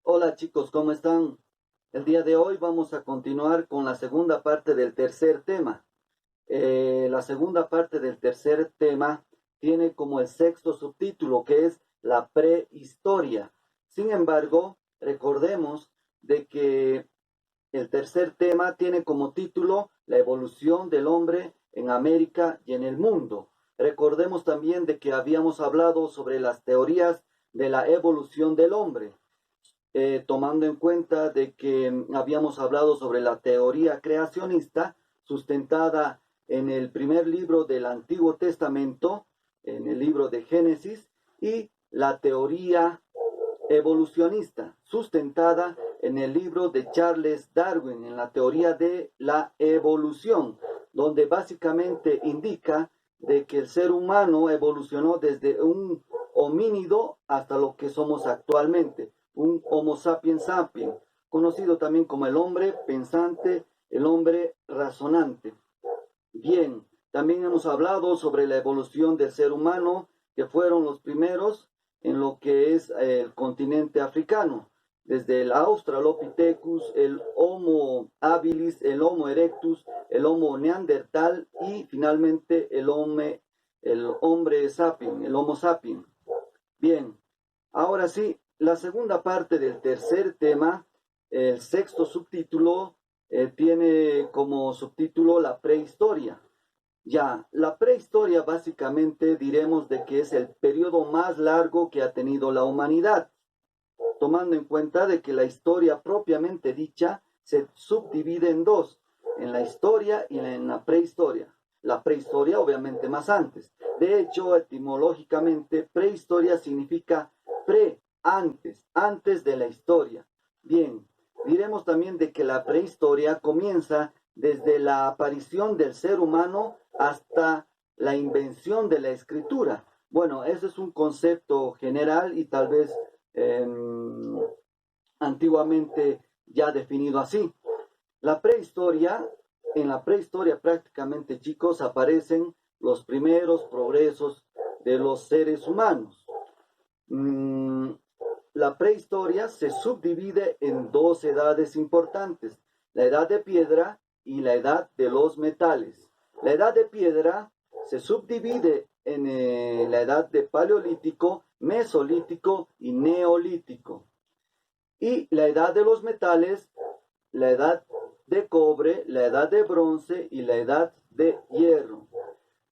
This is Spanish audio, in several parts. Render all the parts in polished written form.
Hola chicos, ¿cómo están? El día de hoy vamos a continuar con la segunda parte del tercer tema. La segunda parte del tercer tema tiene como el sexto subtítulo, que es la prehistoria. Sin embargo, recordemos de que el tercer tema tiene como título la evolución del hombre en América y en el mundo. Recordemos también de que habíamos hablado sobre las teorías de la evolución del hombre, tomando en cuenta de que habíamos hablado sobre la teoría creacionista sustentada en el primer libro del Antiguo Testamento, en el libro de Génesis, y la teoría evolucionista sustentada en el libro de Charles Darwin, en la teoría de la evolución, donde básicamente indica de que el ser humano evolucionó desde un homínido hasta lo que somos actualmente, un Homo sapiens sapiens, conocido también como el hombre pensante, el hombre razonante. Bien, también hemos hablado sobre la evolución del ser humano, que fueron los primeros en lo que es el continente africano, desde el Australopithecus, el Homo habilis, el Homo erectus, el Homo neandertal y finalmente el hombre sapien, el Homo sapien. Bien, ahora sí, la segunda parte del tercer tema, el sexto subtítulo, tiene como subtítulo la prehistoria. Ya, la prehistoria básicamente diremos de que es el periodo más largo que ha tenido la humanidad, tomando en cuenta de que la historia propiamente dicha se subdivide en dos, en la historia y en la prehistoria. La prehistoria obviamente más antes. De hecho, etimológicamente, prehistoria significa antes, antes de la historia. Bien, diremos también de que la prehistoria comienza desde la aparición del ser humano hasta la invención de la escritura. Bueno, ese es un concepto general y tal vez eh, antiguamente ya definido así. La prehistoria, en la prehistoria prácticamente, chicos, aparecen los primeros progresos de los seres humanos. La prehistoria se subdivide en dos edades importantes, la edad de piedra y la edad de los metales. La edad de piedra se subdivide en la edad de paleolítico, mesolítico y neolítico. Y la edad de los metales, la edad de cobre, la edad de bronce y la edad de hierro.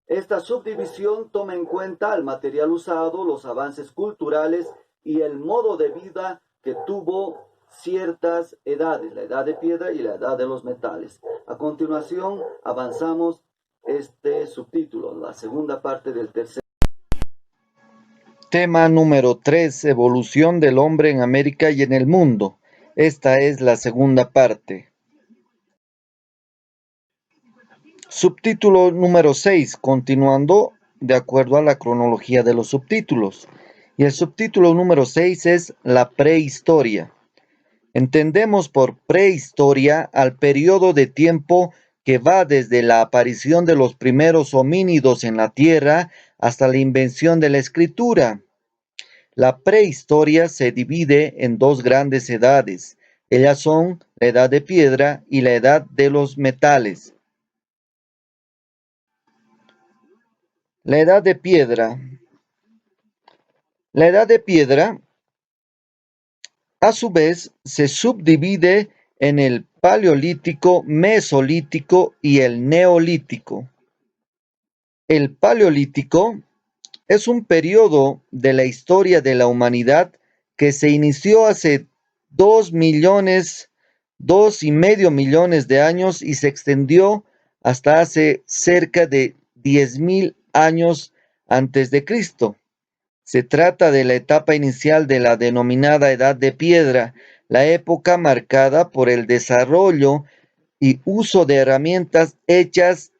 Esta subdivisión toma en cuenta el material usado, los avances culturales y el modo de vida que tuvo ciertas edades, la edad de piedra y la edad de los metales. A continuación, avanzamos este subtítulo, la segunda parte del tercer. Tema número 3: Evolución del hombre en América y en el mundo. Esta es la segunda parte. Subtítulo número 6, continuando de acuerdo a la cronología de los subtítulos. Y el subtítulo número 6 es la prehistoria. Entendemos por prehistoria al periodo de tiempo que va desde la aparición de los primeros homínidos en la Tierra hasta la invención de la escritura. La prehistoria se divide en dos grandes edades. Ellas son la edad de piedra y la edad de los metales. La edad de piedra. La edad de piedra, a su vez, se subdivide en el paleolítico, mesolítico y el neolítico. El paleolítico es un periodo de la historia de la humanidad que se inició hace 2,5 millones de años y se extendió hasta hace cerca de 10,000 años antes de Cristo. Se trata de la etapa inicial de la denominada Edad de Piedra, la época marcada por el desarrollo y uso de herramientas hechas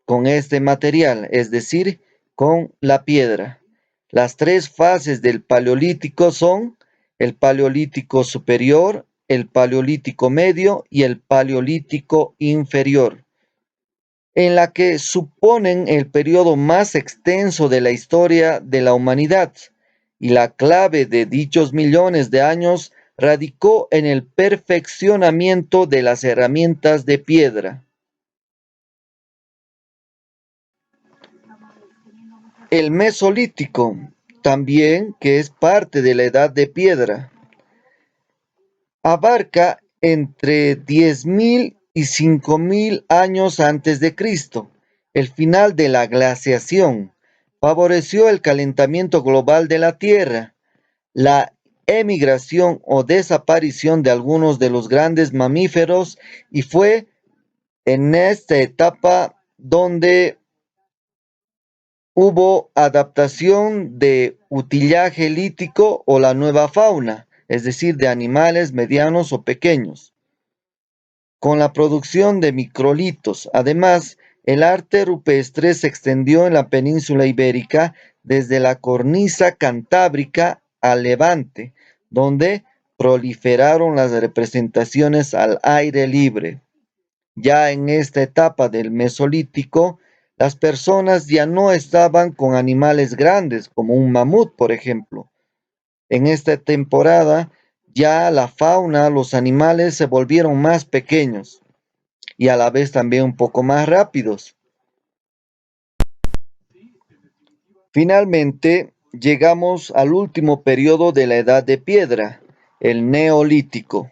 con este material, es decir, con la piedra. Las tres fases del Paleolítico son el Paleolítico superior, el Paleolítico medio y el Paleolítico inferior, en la que suponen el periodo más extenso de la historia de la humanidad, y la clave de dichos millones de años radicó en el perfeccionamiento de las herramientas de piedra. El Mesolítico, también, que es parte de la Edad de Piedra, abarca entre 10.000 y 5.000 años antes de Cristo. El final de la glaciación favoreció el calentamiento global de la Tierra, la emigración o desaparición de algunos de los grandes mamíferos, y fue en esta etapa donde hubo adaptación de utillaje lítico o la nueva fauna, es decir, de animales medianos o pequeños, con la producción de microlitos. Además, el arte rupestre se extendió en la península ibérica desde la cornisa cantábrica al Levante, donde proliferaron las representaciones al aire libre. Ya en esta etapa del Mesolítico, las personas ya no estaban con animales grandes, como un mamut, por ejemplo. En esta temporada, ya la fauna, los animales se volvieron más pequeños y a la vez también un poco más rápidos. Finalmente, llegamos al último periodo de la Edad de Piedra, el Neolítico.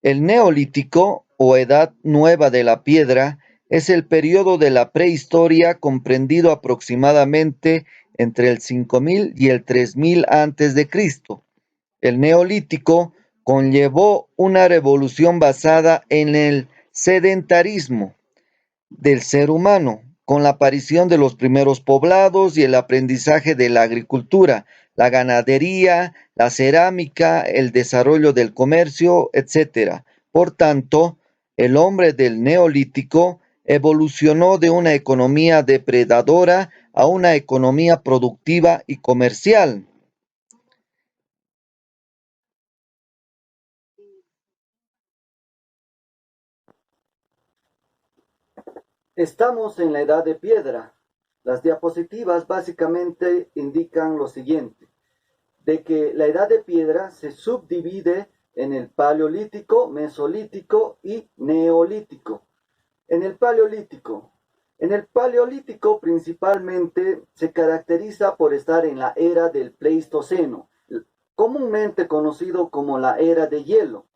El Neolítico, o Edad Nueva de la Piedra, es el periodo de la prehistoria comprendido aproximadamente entre el 5000 y el 3000 antes de Cristo. El Neolítico conllevó una revolución basada en el sedentarismo del ser humano, con la aparición de los primeros poblados y el aprendizaje de la agricultura, la ganadería, la cerámica, el desarrollo del comercio, etc. Por tanto, el hombre del Neolítico evolucionó de una economía depredadora a una economía productiva y comercial. Estamos en la Edad de Piedra. Las diapositivas básicamente indican lo siguiente, de que la Edad de Piedra se subdivide en el Paleolítico, Mesolítico y Neolítico. En el Paleolítico, principalmente se caracteriza por estar en la era del Pleistoceno, comúnmente conocido como la era de hielo.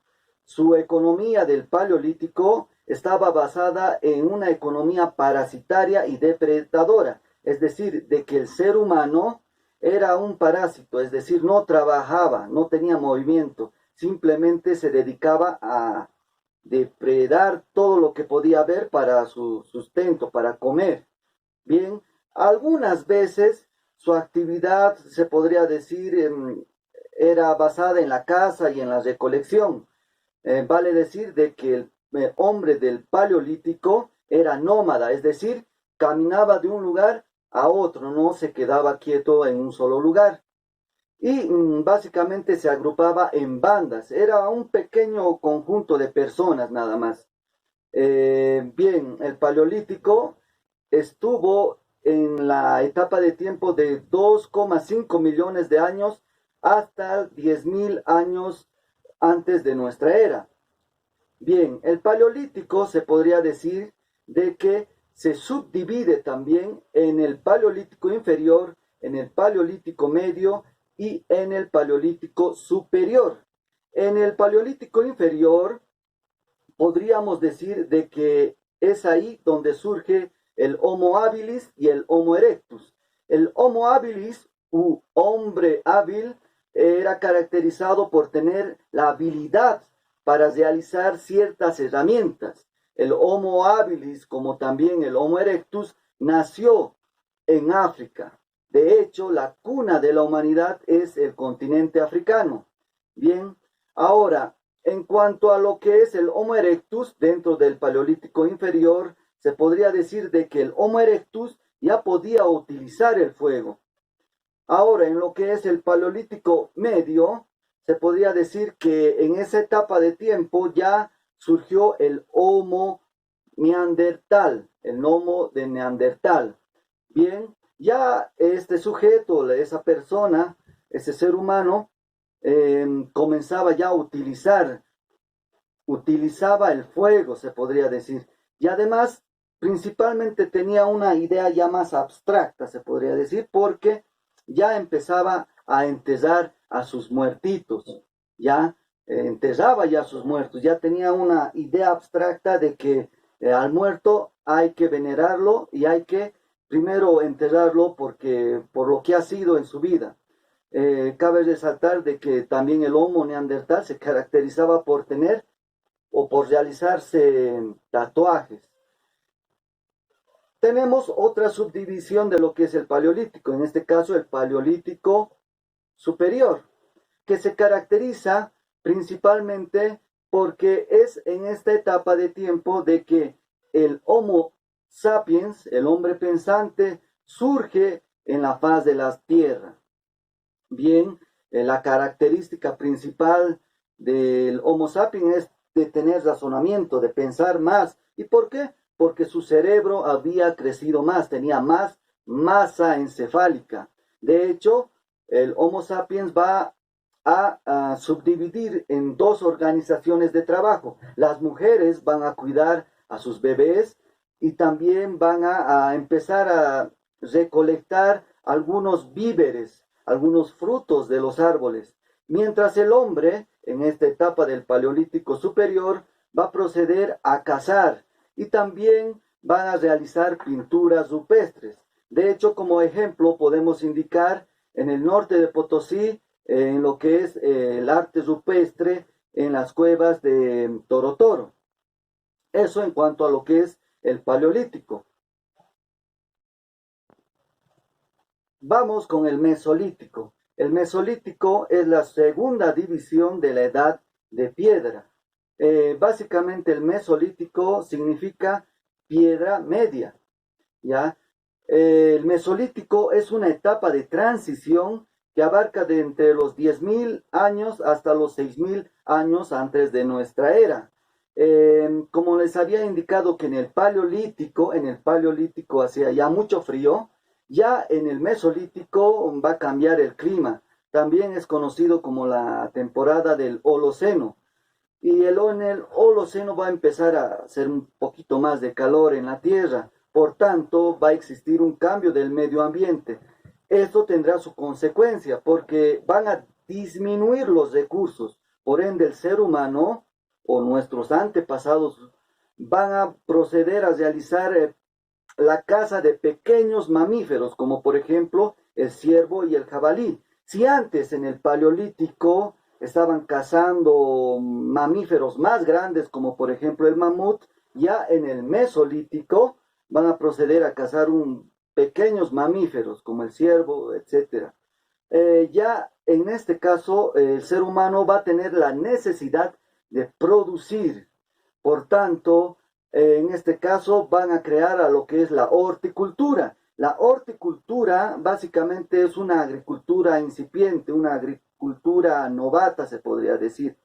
Su economía del Paleolítico estaba basada en una economía parasitaria y depredadora, es decir, de que el ser humano era un parásito, es decir, no trabajaba, no tenía movimiento, simplemente se dedicaba a depredar todo lo que podía haber para su sustento, para comer. Bien, algunas veces su actividad, se podría decir, era basada en la caza y en la recolección. Vale decir de que el hombre del Paleolítico era nómada, es decir, caminaba de un lugar a otro, no se quedaba quieto en un solo lugar. Y básicamente se agrupaba en bandas, era un pequeño conjunto de personas nada más. Bien, el Paleolítico estuvo en la etapa de tiempo de 2,5 millones de años hasta 10.000 años antes de nuestra era. Bien, el Paleolítico se podría decir de que se subdivide también en el Paleolítico inferior, en el Paleolítico medio y en el Paleolítico superior. En el Paleolítico inferior podríamos decir de que es ahí donde surge el Homo habilis y el Homo erectus. El Homo habilis, u hombre hábil, era caracterizado por tener la habilidad para realizar ciertas herramientas. El Homo habilis, como también el Homo erectus, nació en África. De hecho, la cuna de la humanidad es el continente africano. Bien, ahora, en cuanto a lo que es el Homo erectus dentro del Paleolítico inferior, se podría decir de que el Homo erectus ya podía utilizar el fuego. Ahora, en lo que es el Paleolítico medio, se podría decir que en esa etapa de tiempo ya surgió el Homo neandertal, el Homo de Neandertal. Bien, ya este sujeto, esa persona, ese ser humano, comenzaba ya a utilizaba el fuego, se podría decir. Y además, principalmente tenía una idea ya más abstracta, se podría decir, porque ya empezaba a enterrar a sus muertitos, ya enterraba ya a sus muertos, ya tenía una idea abstracta de que al muerto hay que venerarlo y hay que primero enterrarlo porque por lo que ha sido en su vida. Cabe resaltar de que también el Homo neandertal se caracterizaba por tener o por realizarse tatuajes. Tenemos otra subdivisión de lo que es el paleolítico, en este caso el paleolítico superior, que se caracteriza principalmente porque es en esta etapa de tiempo de que el Homo sapiens, el hombre pensante, surge en la faz de la tierra. Bien, la característica principal del Homo sapiens es de tener razonamiento, de pensar más. ¿Y por qué? Porque su cerebro había crecido más, tenía más masa encefálica. De hecho, el Homo sapiens va a subdividir en dos organizaciones de trabajo. Las mujeres van a cuidar a sus bebés y también van a empezar a recolectar algunos víveres, algunos frutos de los árboles, mientras el hombre, en esta etapa del Paleolítico Superior, va a proceder a cazar y también van a realizar pinturas rupestres. De hecho, como ejemplo, podemos indicar en el norte de Potosí, en lo que es el arte rupestre en las cuevas de Torotoro. Eso en cuanto a lo que es el Paleolítico. Vamos con el Mesolítico. El Mesolítico es la segunda división de la edad de piedra. Básicamente el Mesolítico significa piedra media, ¿ya? El Mesolítico es una etapa de transición que abarca de entre los 10.000 años hasta los 6.000 años antes de nuestra era. Como les había indicado que en el Paleolítico hacía ya mucho frío, ya en el Mesolítico va a cambiar el clima. También es conocido como la temporada del Holoceno. Y en el Holoceno va a empezar a hacer un poquito más de calor en la Tierra. Por tanto, va a existir un cambio del medio ambiente. Esto tendrá su consecuencia porque van a disminuir los recursos. Por ende, el ser humano o nuestros antepasados van a proceder a realizar la caza de pequeños mamíferos, como por ejemplo el ciervo y el jabalí. Si antes en el Paleolítico estaban cazando mamíferos más grandes, como por ejemplo el mamut, ya en el Mesolítico van a proceder a cazar pequeños mamíferos, como el ciervo, etc. Ya en este caso, el ser humano va a tener la necesidad de producir. Por tanto, en este caso van a crear a lo que es la horticultura. La horticultura básicamente es una agricultura incipiente, una agricultura novata, se podría decir.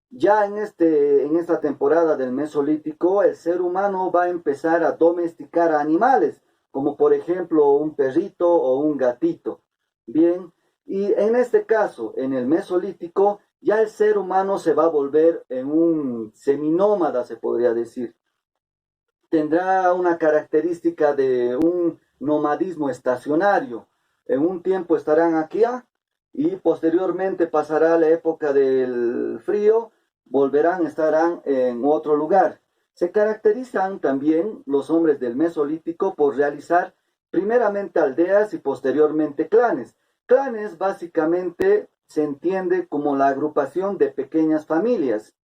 Ya en esta temporada del Mesolítico, el ser humano va a empezar a domesticar animales, como por ejemplo un perrito o un gatito. Bien, y en este caso, en el Mesolítico, ya el ser humano se va a volver en un seminómada, se podría decir. Tendrá una característica de un nomadismo estacionario. En un tiempo estarán aquí y posteriormente pasará la época del frío, estarán en otro lugar. Se caracterizan también los hombres del Mesolítico por realizar primeramente aldeas y posteriormente clanes. Clanes básicamente se entiende como la agrupación de pequeñas familias.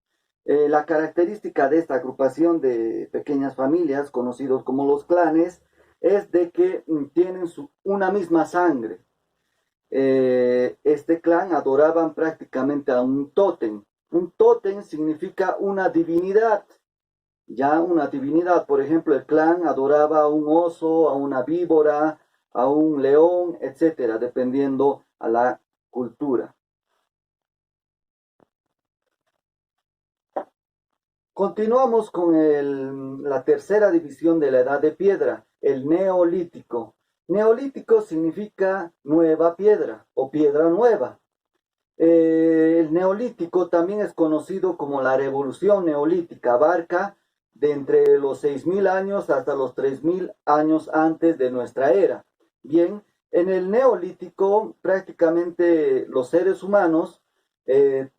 La característica de esta agrupación de pequeñas familias, conocidos como los clanes, es de que tienen una misma sangre. Este clan adoraban prácticamente a un tótem. Un tótem significa una divinidad, ya una divinidad. Por ejemplo, el clan adoraba a un oso, a una víbora, a un león, etcétera, dependiendo a la cultura. Continuamos con la tercera división de la edad de piedra, el Neolítico. Neolítico significa nueva piedra o piedra nueva. El neolítico también es conocido como la revolución neolítica, abarca de entre los 6.000 años hasta los 3.000 años antes de nuestra era. Bien, en el neolítico prácticamente los seres humanos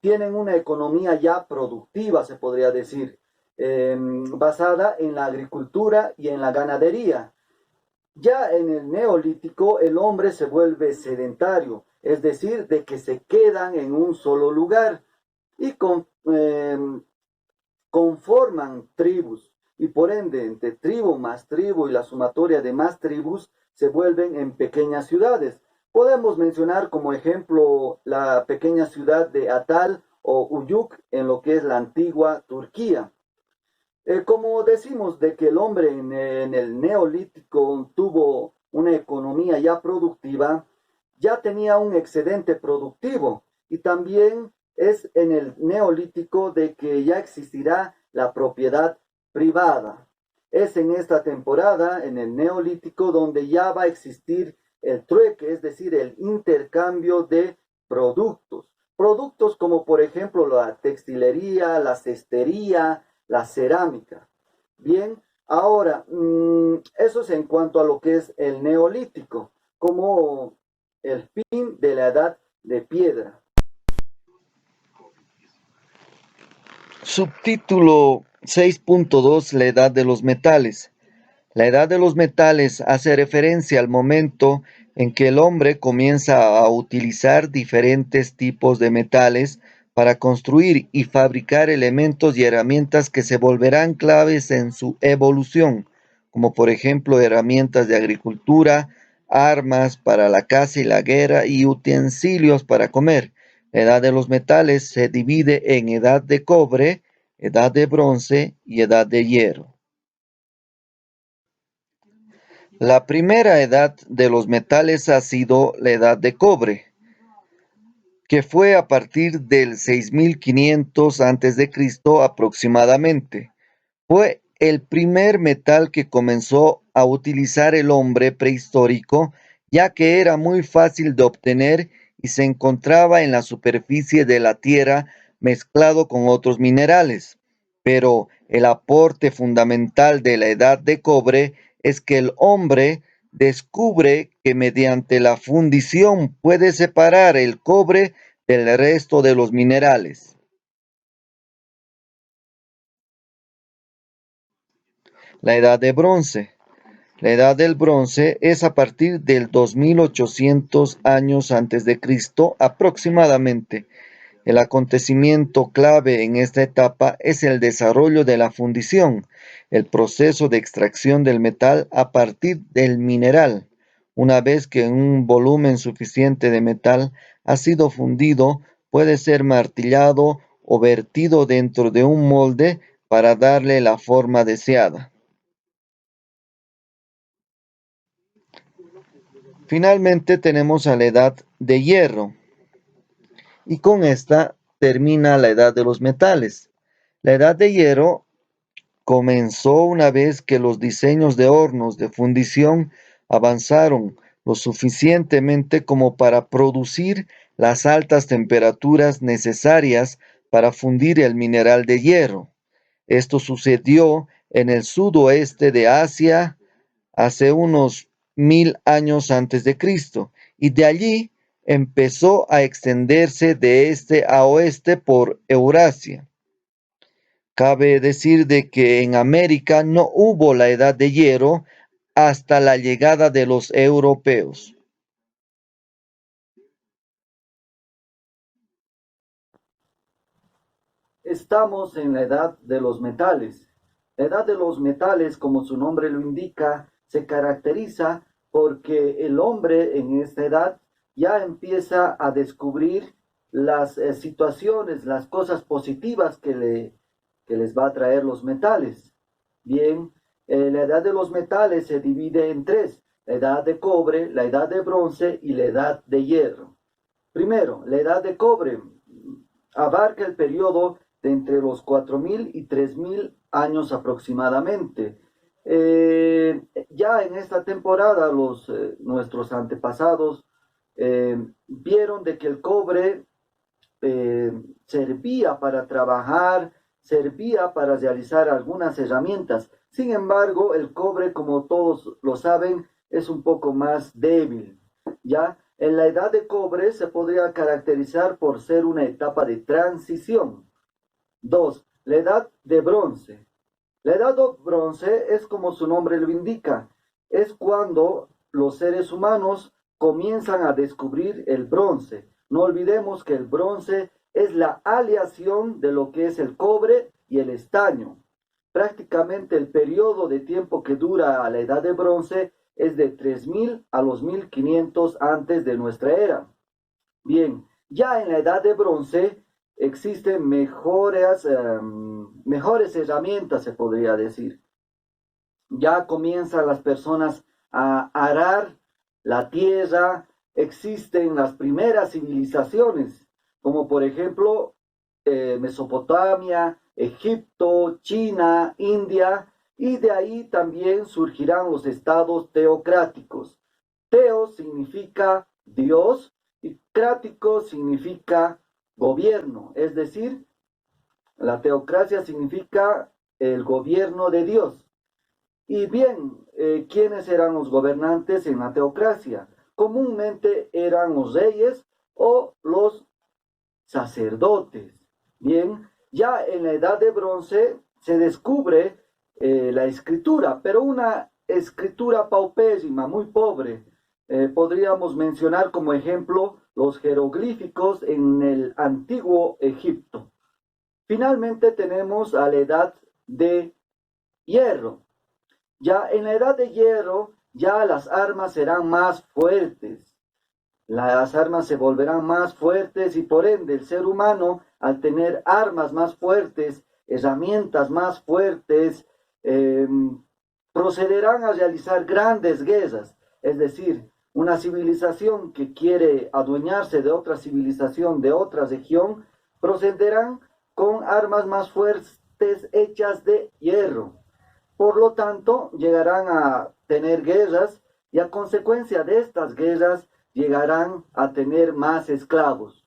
tienen una economía ya productiva, se podría decir, basada en la agricultura y en la ganadería. Ya en el neolítico el hombre se vuelve sedentario, es decir, de que se quedan en un solo lugar y conforman tribus y por ende entre tribu más tribu y la sumatoria de más tribus se vuelven en pequeñas ciudades. Podemos mencionar como ejemplo la pequeña ciudad de Atal o Uyuk en lo que es la antigua Turquía. Como decimos de que el hombre en el neolítico tuvo una economía ya productiva, ya tenía un excedente productivo y también es en el neolítico de que ya existirá la propiedad privada. Es en esta temporada, en el neolítico, donde ya va a existir el trueque, es decir, el intercambio de productos. Productos como por ejemplo la textilería, la cestería, la cerámica. Bien, ahora, eso es en cuanto a lo que es el neolítico, como el fin de la edad de piedra. Subtítulo 6.2: La edad de los metales. La edad de los metales hace referencia al momento en que el hombre comienza a utilizar diferentes tipos de metales para construir y fabricar elementos y herramientas que se volverán claves en su evolución, como por ejemplo herramientas de agricultura, armas para la caza y la guerra y utensilios para comer. La edad de los metales se divide en edad de cobre, edad de bronce y edad de hierro. La primera edad de los metales ha sido la edad de cobre, que fue a partir del 6500 a.C. aproximadamente. Fue el primer metal que comenzó a utilizar el hombre prehistórico, ya que era muy fácil de obtener y se encontraba en la superficie de la tierra mezclado con otros minerales. Pero el aporte fundamental de la edad de cobre es que el hombre descubre que mediante la fundición puede separar el cobre del resto de los minerales. La edad de bronce. La edad del bronce es a partir del 2800 años antes de Cristo aproximadamente. El acontecimiento clave en esta etapa es el desarrollo de la fundición, el proceso de extracción del metal a partir del mineral. Una vez que un volumen suficiente de metal ha sido fundido, puede ser martillado o vertido dentro de un molde para darle la forma deseada. Finalmente tenemos a la edad de hierro y con esta termina la edad de los metales. La edad de hierro comenzó una vez que los diseños de hornos de fundición avanzaron lo suficientemente como para producir las altas temperaturas necesarias para fundir el mineral de hierro. Esto sucedió en el sudoeste de Asia hace unos 1000 años antes de Cristo, y de allí empezó a extenderse de este a oeste por Eurasia. Cabe decir de que en América no hubo la edad de hierro hasta la llegada de los europeos. Estamos en la edad de los metales. La edad de los metales, como su nombre lo indica, se caracteriza porque el hombre en esta edad ya empieza a descubrir las situaciones, las cosas positivas que les va a traer los metales. Bien, la edad de los metales se divide en tres: la edad de cobre, la edad de bronce y la edad de hierro. Primero, la edad de cobre abarca el periodo de entre los 4.000 y 3.000 años aproximadamente. Ya en esta temporada nuestros antepasados vieron de que el cobre servía para trabajar, servía para realizar algunas herramientas. Sin embargo, el cobre, como todos lo saben, es un poco más débil, ¿ya? En la edad de cobre se podría caracterizar por ser una etapa de transición. 2. La edad de bronce. La edad de bronce es como su nombre lo indica, es cuando los seres humanos comienzan a descubrir el bronce. No olvidemos que el bronce es la aleación de lo que es el cobre y el estaño. Prácticamente el periodo de tiempo que dura la edad de bronce es de 3000 a los 1500 antes de nuestra era. Bien, ya en la edad de bronce existen mejores herramientas, se podría decir. Ya comienzan las personas a arar la tierra, existen las primeras civilizaciones, como por ejemplo Mesopotamia, Egipto, China, India, y de ahí también surgirán los estados teocráticos. Teo significa Dios y crático significa gobierno, es decir, la teocracia significa el gobierno de Dios. Y bien, ¿quiénes eran los gobernantes en la teocracia? Comúnmente eran los reyes o los sacerdotes. Bien, ya en la edad de bronce se descubre la escritura, pero una escritura paupérrima, muy pobre. Podríamos mencionar como ejemplo los jeroglíficos en el antiguo Egipto. Finalmente tenemos a la edad de hierro. Ya en la edad de hierro, ya las armas serán más fuertes. Las armas se volverán más fuertes y por ende el ser humano, al tener armas más fuertes, herramientas más fuertes, procederán a realizar grandes guerras. Es decir, una civilización que quiere adueñarse de otra civilización de otra región, procederán con armas más fuertes hechas de hierro. Por lo tanto, llegarán a tener guerras y a consecuencia de estas guerras llegarán a tener más esclavos.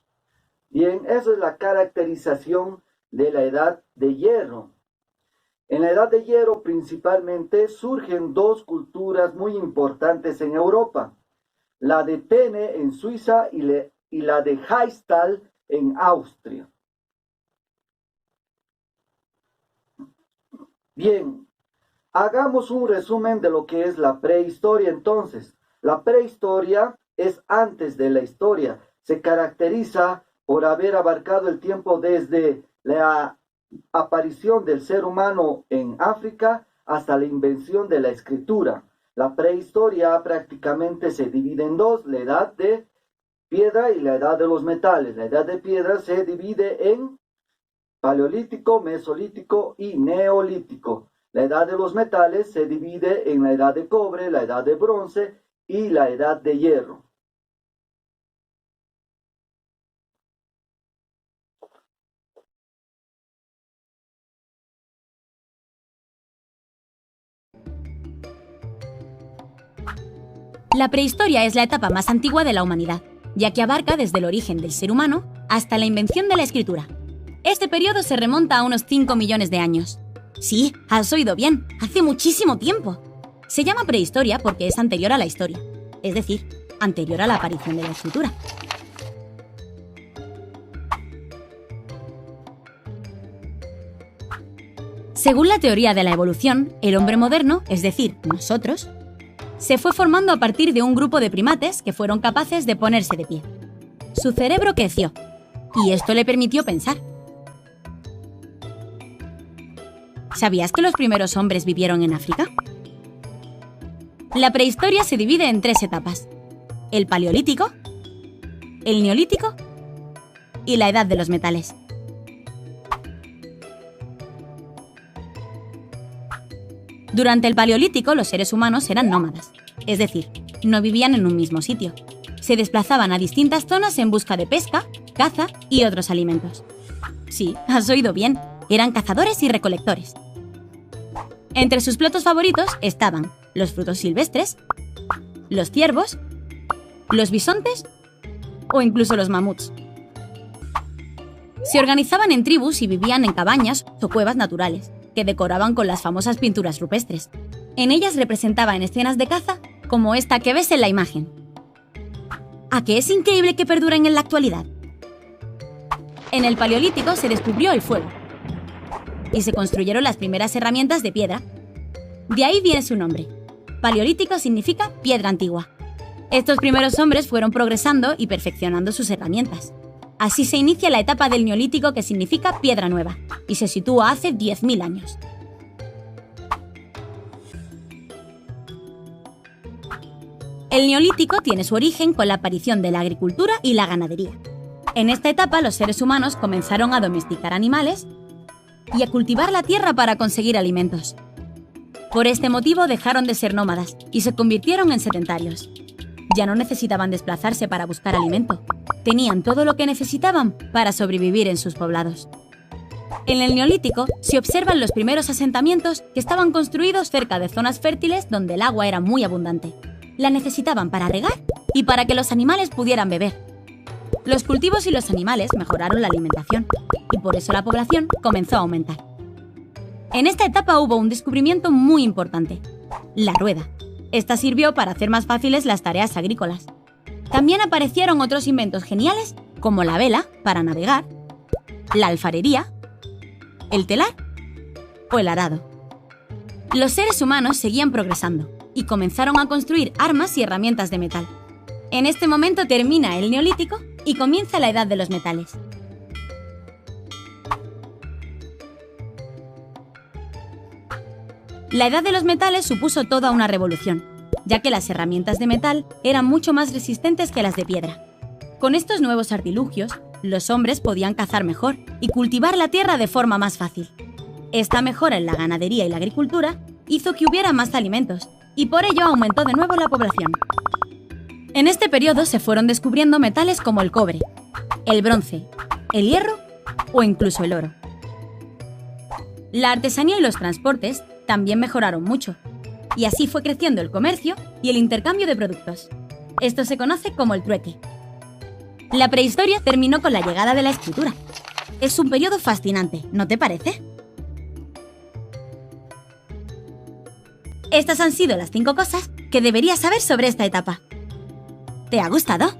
Bien, eso es la caracterización de la edad de hierro. En la edad de hierro principalmente surgen dos culturas muy importantes en Europa. La de Penne en Suiza y la de Heystal en Austria. Bien, hagamos un resumen de lo que es la prehistoria entonces. La prehistoria es antes de la historia. Se caracteriza por haber abarcado el tiempo desde la aparición del ser humano en África hasta la invención de la escritura. La prehistoria prácticamente se divide en dos, la edad de piedra y la edad de los metales. La edad de piedra se divide en paleolítico, mesolítico y neolítico. La edad de los metales se divide en la edad de cobre, la edad de bronce y la edad de hierro. La prehistoria es la etapa más antigua de la humanidad, ya que abarca desde el origen del ser humano hasta la invención de la escritura. Este periodo se remonta a unos 5 millones de años. Sí, has oído bien, hace muchísimo tiempo. Se llama prehistoria porque es anterior a la historia, es decir, anterior a la aparición de la escritura. Según la teoría de la evolución, el hombre moderno, es decir, nosotros, se fue formando a partir de un grupo de primates que fueron capaces de ponerse de pie. Su cerebro creció, y esto le permitió pensar. ¿Sabías que los primeros hombres vivieron en África? La prehistoria se divide en 3 etapas: el paleolítico, el neolítico y la edad de los metales. Durante el paleolítico, los seres humanos eran nómadas, es decir, no vivían en un mismo sitio. Se desplazaban a distintas zonas en busca de pesca, caza y otros alimentos. Sí, has oído bien, eran cazadores y recolectores. Entre sus platos favoritos estaban los frutos silvestres, los ciervos, los bisontes o incluso los mamuts. Se organizaban en tribus y vivían en cabañas o cuevas naturales, que decoraban con las famosas pinturas rupestres. En ellas representaban escenas de caza como esta que ves en la imagen. ¿A qué es increíble que perduren en la actualidad? En el Paleolítico se descubrió el fuego y se construyeron las primeras herramientas de piedra. De ahí viene su nombre. Paleolítico significa piedra antigua. Estos primeros hombres fueron progresando y perfeccionando sus herramientas. Así se inicia la etapa del Neolítico, que significa piedra nueva, y se sitúa hace 10.000 años. El Neolítico tiene su origen con la aparición de la agricultura y la ganadería. En esta etapa los seres humanos comenzaron a domesticar animales y a cultivar la tierra para conseguir alimentos. Por este motivo dejaron de ser nómadas y se convirtieron en sedentarios. Ya no necesitaban desplazarse para buscar alimento. Tenían todo lo que necesitaban para sobrevivir en sus poblados. En el Neolítico se observan los primeros asentamientos que estaban construidos cerca de zonas fértiles donde el agua era muy abundante. La necesitaban para regar y para que los animales pudieran beber. Los cultivos y los animales mejoraron la alimentación y por eso la población comenzó a aumentar. En esta etapa hubo un descubrimiento muy importante: la rueda. Esta sirvió para hacer más fáciles las tareas agrícolas. También aparecieron otros inventos geniales como la vela para navegar, la alfarería, el telar o el arado. Los seres humanos seguían progresando y comenzaron a construir armas y herramientas de metal. En este momento termina el Neolítico y comienza la Edad de los Metales. La Edad de los Metales supuso toda una revolución, ya que las herramientas de metal eran mucho más resistentes que las de piedra. Con estos nuevos artilugios, los hombres podían cazar mejor y cultivar la tierra de forma más fácil. Esta mejora en la ganadería y la agricultura hizo que hubiera más alimentos, y por ello aumentó de nuevo la población. En este periodo se fueron descubriendo metales como el cobre, el bronce, el hierro o incluso el oro. La artesanía y los transportes también mejoraron mucho, y así fue creciendo el comercio y el intercambio de productos. Esto se conoce como el trueque. La prehistoria terminó con la llegada de la escritura. Es un periodo fascinante, ¿no te parece? Estas han sido las 5 cosas que deberías saber sobre esta etapa. ¿Te ha gustado?